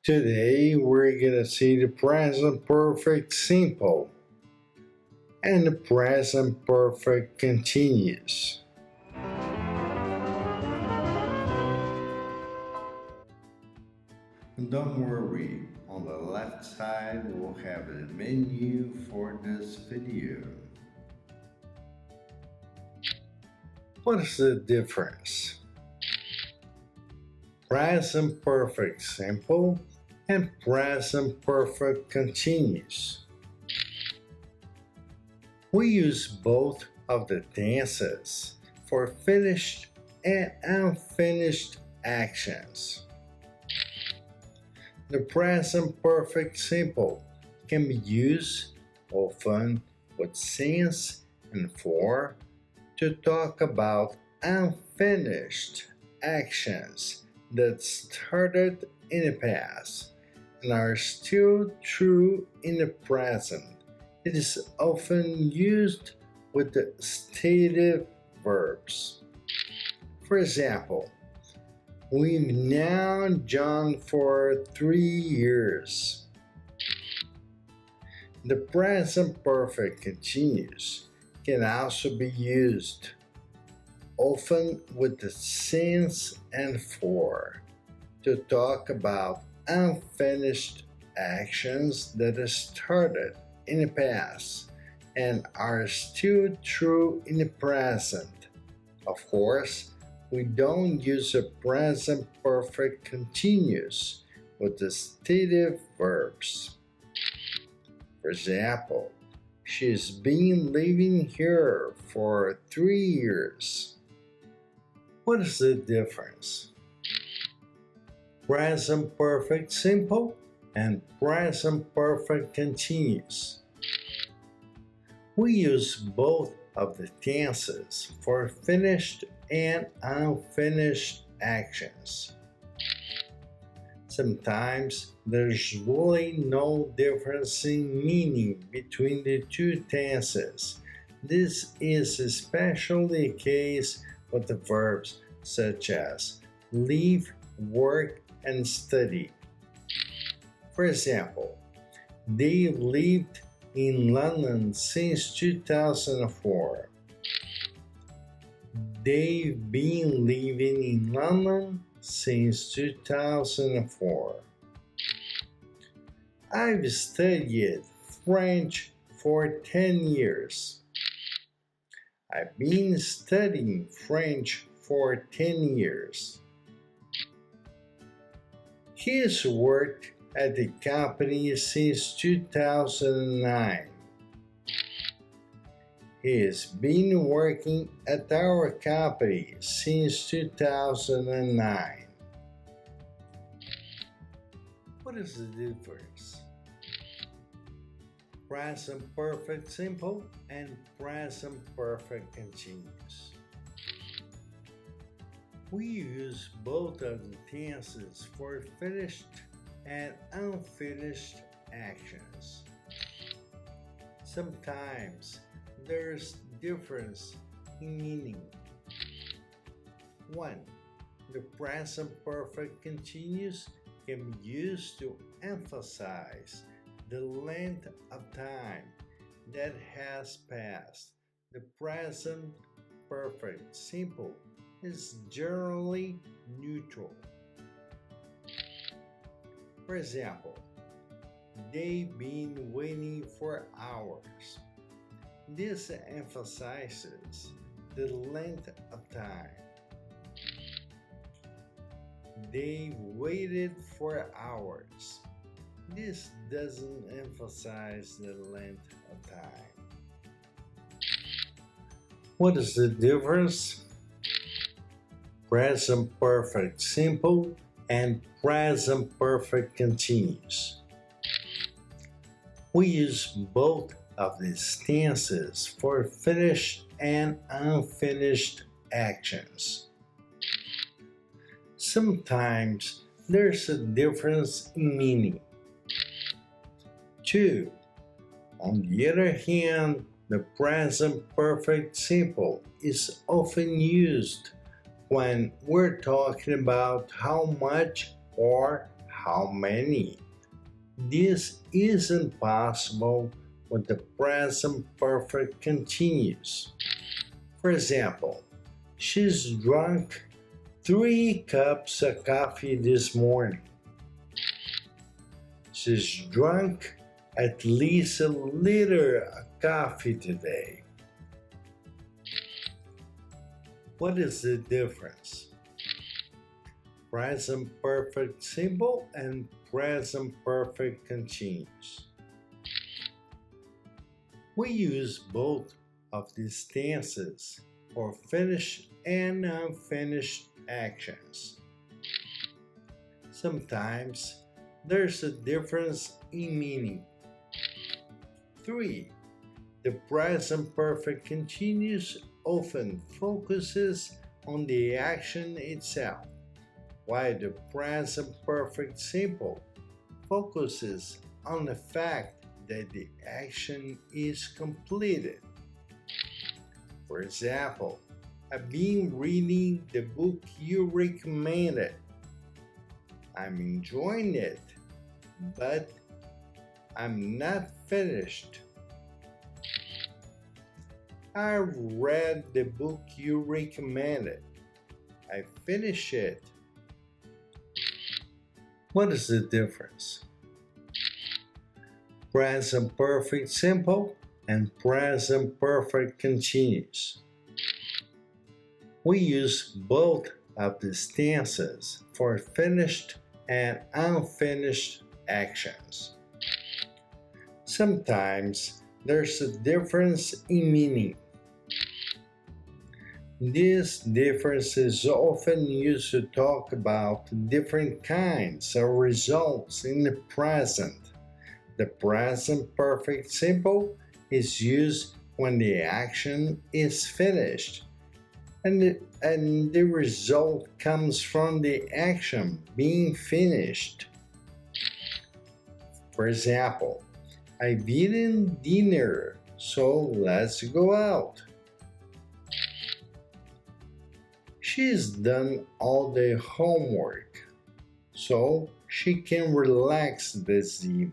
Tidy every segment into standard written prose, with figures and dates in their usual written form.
Today we're gonna see the present perfect simple and the present perfect continuous. Don't worry, on the left side we'll have the menu for this video. What is the difference? Present perfect simple and present perfect continuous. We use both of the tenses for finished and unfinished actions. The present perfect simple can be used often with since and for to talk about unfinished actions that started in the past and are still true in the present. It is often used with the stative verbs. For example, we've known John for 3 years. The present perfect continuous can also be used, often with the since and for, to talk about unfinished actions that started in the past and are still true in the present. Of course, we don't use a present perfect continuous with the stative verbs. For example, she's been living here for 3 years. What is the difference? Present perfect simple and present perfect continuous. We use both of the tenses for finished and unfinished actions. Sometimes there's really no difference in meaning between the two tenses. This is especially the case with the verbs such as live, work, and study. For example, they lived in London since 2004. They've been living in London since 2004. I've studied French for 10 years. I've been studying French for 10 years. He's worked at the company since 2009. He's been working at our company since 2009. What is the difference? Present perfect simple and present perfect continuous. We use both of the tenses for finished and unfinished actions. Sometimes there's difference in meaning. 1. The present perfect continuous can be used to emphasize the length of time that has passed. The present perfect simple is generally neutral. For example, they've been waiting for hours. This emphasizes the length of time. They waited for hours. This doesn't emphasize the length of time. What is the difference? Present perfect simple and present perfect continuous. We use both of these tenses for finished and unfinished actions. Sometimes there's a difference in meaning. 2. On the other hand, the present perfect simple is often used when we're talking about how much or how many. This isn't possible with the present perfect continuous. For example, she's drunk 3 cups of coffee this morning. She's drunk at least a liter of coffee today. What is the difference? Present perfect simple and present perfect continuous. We use both of these tenses for finished and unfinished actions. Sometimes there's a difference in meaning. 3. The present perfect continuous often focuses on the action itself, while the present perfect simple focuses on the fact that the action is completed. For example, I've been reading the book you recommended. I'm enjoying it, but I'm not finished. I read the book you recommended. I finished it. What is the difference? Present perfect simple and present perfect continuous. We use both of these tenses for finished and unfinished actions. Sometimes there's a difference in meaning. This difference is often used to talk about different kinds of results in the present. The present perfect simple is used when the action is finished, and the result comes from the action being finished. For example, I've eaten dinner, so let's go out. She's done all the homework, so she can relax this evening.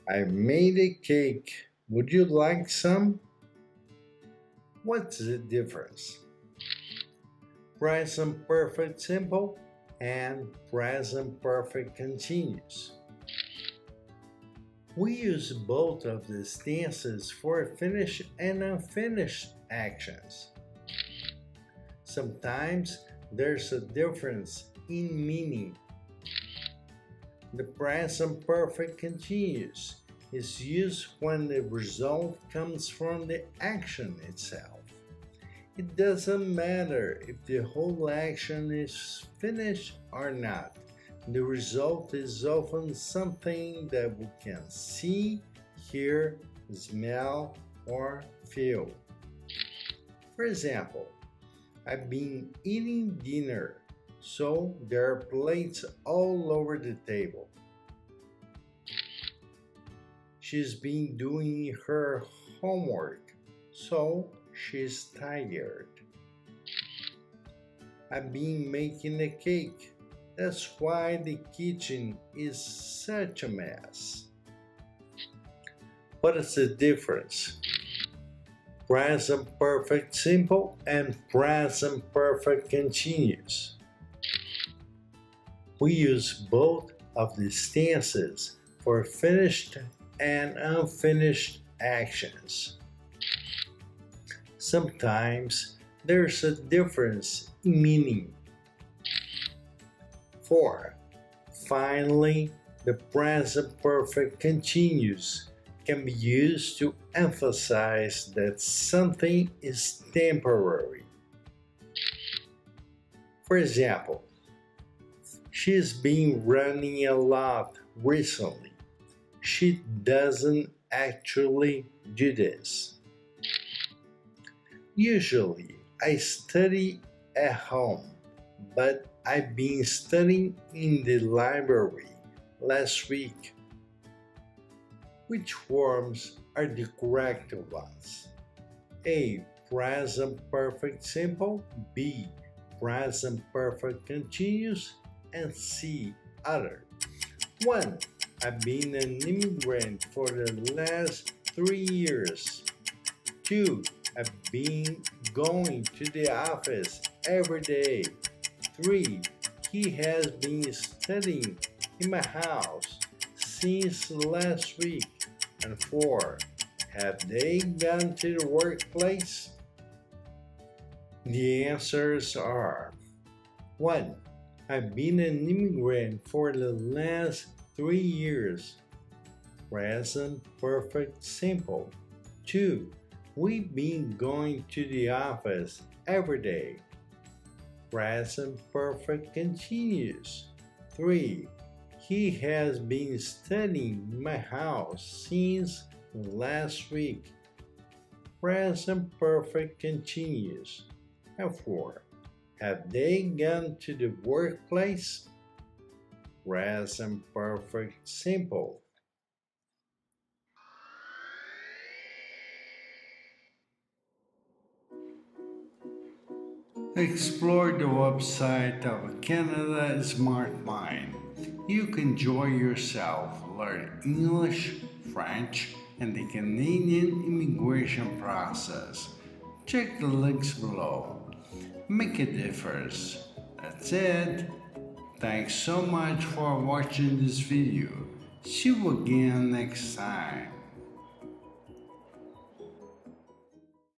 I made a cake. Would you like some? What's the difference? Present perfect simple and present perfect continuous. We use both of these tenses for finished and unfinished actions. Sometimes there's a difference in meaning. The present perfect continuous is used when the result comes from the action itself. It doesn't matter if the whole action is finished or not. The result is often something that we can see, hear, smell, or feel. For example, I've been eating dinner, so there are plates all over the table. She's been doing her homework, so she's tired. I've been making a cake. That's why the kitchen is such a mess. What is the difference? Present perfect simple and present perfect continuous. We use both of these tenses for finished and unfinished actions. Sometimes there's a difference in meaning. 4. Finally, the present perfect continuous can be used to emphasize that something is temporary. For example, she's been running a lot recently. She doesn't actually do this. Usually, I study at home, but I've been studying in the library last week. Which forms are the correct ones? A. Present perfect simple. B. present perfect continuous, and C. Other. 1. I've been an immigrant for the last 3 years. 2. I've been going to the office every day. 3. He has been studying in my house since last week. And 4. Have they gone to the workplace? The answers are 1. I've been an immigrant for the last 3 years. Present perfect simple. 2. We've been going to the office every day. Present perfect continuous. 3. He has been studying in my house since last week. Present perfect continuous. And 4. Have they gone to the workplace? Present perfect simple. Explore the website of Canada Smart Mind. You can enjoy yourself, learn English, French, and the Canadian immigration process. Check the links below. Make a difference. That's it. Thanks so much for watching this video. See you again next time.